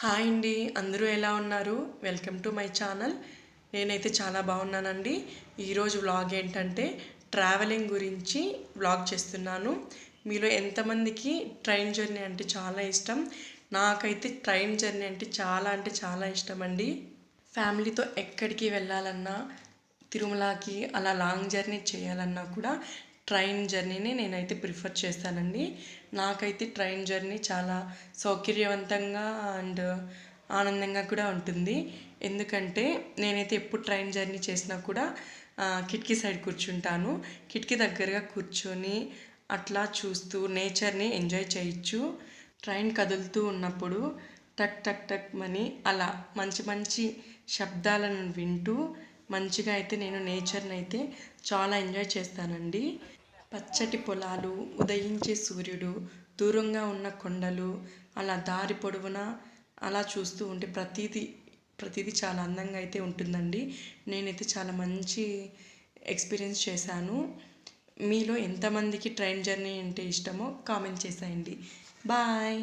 Hi అండి, అందరూ ఎలా ఉన్నారు? Welcome to my channel. నేనైతే చాలా బాగున్నానండి. ఈరోజు వ్లాగ్ ఏంటంటే ట్రావెలింగ్ గురించి వ్లాగ్ చేస్తున్నాను. మీలో ఎంతమందికి ట్రైన్ జర్నీ అంటే చాలా ఇష్టం? నాకైతే ట్రైన్ జర్నీ అంటే చాలా ఇష్టం అండి. ఫ్యామిలీతో ఎక్కడికి వెళ్ళాలన్నా, తిరుమలకి అలా లాంగ్ జర్నీ చేయాలన్నా కూడా ట్రైన్ జర్నీని నేనైతే ప్రిఫర్ చేస్తానండి. నాకైతే ట్రైన్ జర్నీ చాలా సౌకర్యవంతంగా అండ్ ఆనందంగా కూడా ఉంటుంది. ఎందుకంటే నేనైతే ఎప్పుడు ట్రైన్ జర్నీ చేసినా కూడా కిటికీ సైడ్ కూర్చుంటాను. కిటికీ దగ్గరగా కూర్చొని అట్లా చూస్తూ నేచర్ని ఎంజాయ్ చేయొచ్చు. ట్రైన్ కదులుతూ ఉన్నప్పుడు టక్ టక్ టక్ మని అలా మంచి మంచి శబ్దాలను వింటూ మంచిగా అయితే నేను నేచర్ని అయితే చాలా ఎంజాయ్ చేస్తానండి. పచ్చటి పొలాలు, ఉదయించే సూర్యుడు, దూరంగా ఉన్న కొండలు, అలా దారి పొడవునా అలా చూస్తూ ఉంటే ప్రతిదీ చాలా అందంగా అయితే ఉంటుందండి. నేనైతే చాలా మంచి ఎక్స్పీరియన్స్ చేశాను. మీలో ఎంతమందికి ట్రైన్ జర్నీ అంటే ఇష్టమో కామెంట్ చేసేయండి. బాయ్.